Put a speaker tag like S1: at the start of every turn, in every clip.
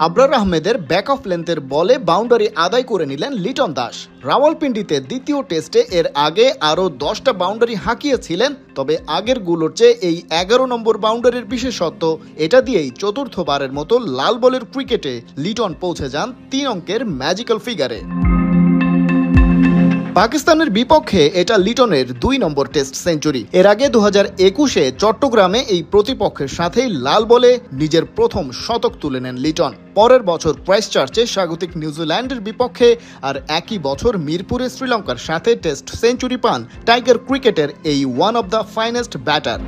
S1: আবরার আহমেদের back of লেন্থের বলে boundary আদায় করে নিলেন লিটন দাস। রাওয়ালপিন্ডিতে দ্বিতীয় টেস্টে এর আগে আরও 10টা বাউন্ডারি হাঁকিয়েছিলেন, তবে আগের গুলোর চেয়ে এই 11 নম্বর বাউন্ডারির বিশেষত্ব এটা দিয়েই চতুর্থবারের মতো লাল বলের ক্রিকেটে লিটন পৌঁছে যান 3 অঙ্কের ম্যাজিক্যাল ফিগারে। পাকিস্তানের বিপক্ষে এটা লিটনের 2 নম্বর টেস্ট সেঞ্চুরি। এর আগে 2021-এ চট্টগ্রামে এই প্রতিপক্ষের সাথেই লাল বলে নিজের প্রথম শতক তুলে নেন লিটন। পরের বছর ক্রাইস্টচার্চে স্বাগতিক নিউজিল্যান্ডের বিপক্ষে আর একই বছর মিরপুরে শ্রীলঙ্কার সাথে টেস্ট সেঞ্চুরি পান টাইগার ক্রিকেটের এই one of the finest batter.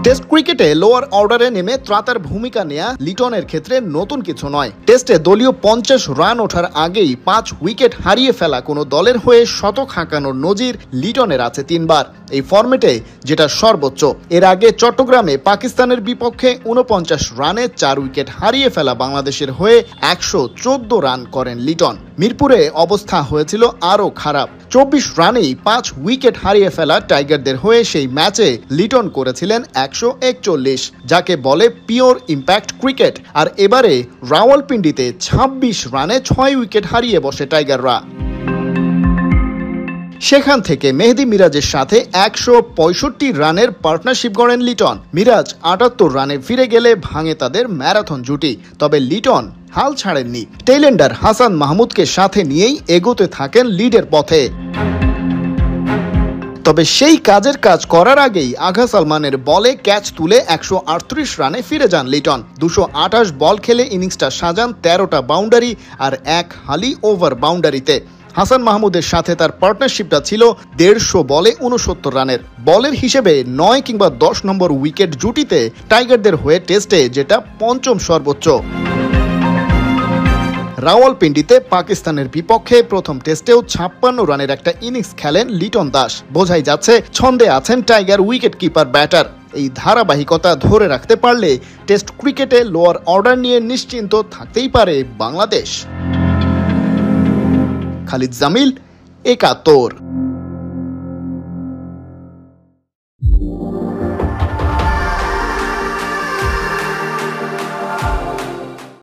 S1: Test ক্রিকেটে লোয়ার অর্ডারে নেমে ত্রাতার ভূমিকা নেয়া লিটনের ক্ষেত্রে নতুন কিছু নয়। টেস্টে দলীয় 50 রান ওঠার আগেই 5 উইকেট হারিয়ে ফেলা কোনো দলের হয়ে শতক হাঁকানোর নজির লিটনের আছে 3 বার এই ফরম্যাটে, যেটা সর্বোচ্চ। এর আগে চট্টগ্রামে পাকিস্তানের বিপক্ষে 49 রানে 4 উইকেট হারিয়ে ফেলা বাংলাদেশের হয়ে 114 রান করেন লিটন। মিরপুরে অবস্থা হয়েছিল আরও খারাপ। 24 রানেই 5 উইকেট হারিয়ে ফেলা টাইগারদের হয়ে সেই ম্যাচে লিটন করেছিলেন 141, যাকে বলে পিওর ইম্প্যাক্ট ক্রিকেট। আর এবারে রাওয়ালপিন্ডিতে 26 রানে 6 উইকেট হারিয়ে বসে টাইগাররা। সেখান থেকে মেহেদী মিরাজের সাথে 165 রানের পার্টনারশিপ গড়েন লিটন। মিরাজ 78 রানে ফিরে গেলে ভাঙে তাদের ম্যারাথন জুটি। তবে লিটন হাল ছাড়েননি। টেইলেন্ডার হাসান মাহমুদকে সাথে নিয়েই এগোতে থাকেন লিডের পথে। তবে সেই কাজের কাজ করার আগেই আগা সালমানের বলে ক্যাচ তুলে 138 রানে ফিরে যান লিটন। 228 বল খেলে ইনিংসটা সাজান 13টা বাউন্ডারি আর 1 হালি ওভার বাউন্ডারিতে। হাসান মাহমুদের সাথে তার পার্টনারশিপটা ছিল 150 বলে 69 রানের। বলের হিসেবে 9 কিংবা 10 নম্বর উইকেট জুটিতে টাইগারদের হয়ে টেস্টে যেটা পঞ্চম সর্বোচ্চ। রাওয়ালপিন্ডিতে পাকিস্তানের বিপক্ষে প্রথম টেস্টেও 56 রানের একটা ইনিংস খেলেন লিটন দাস। বোঝাই যাচ্ছে ছন্দে আছেন টাইগার উইকেট কিপার ব্যাটার। এই ধারাবাহিকতা ধরে রাখতে পারলে টেস্ট ক্রিকেটে লোয়ার অর্ডার নিয়ে নিশ্চিন্ত থাকতেই পারে বাংলাদেশ। খালিদ জামিল, 71।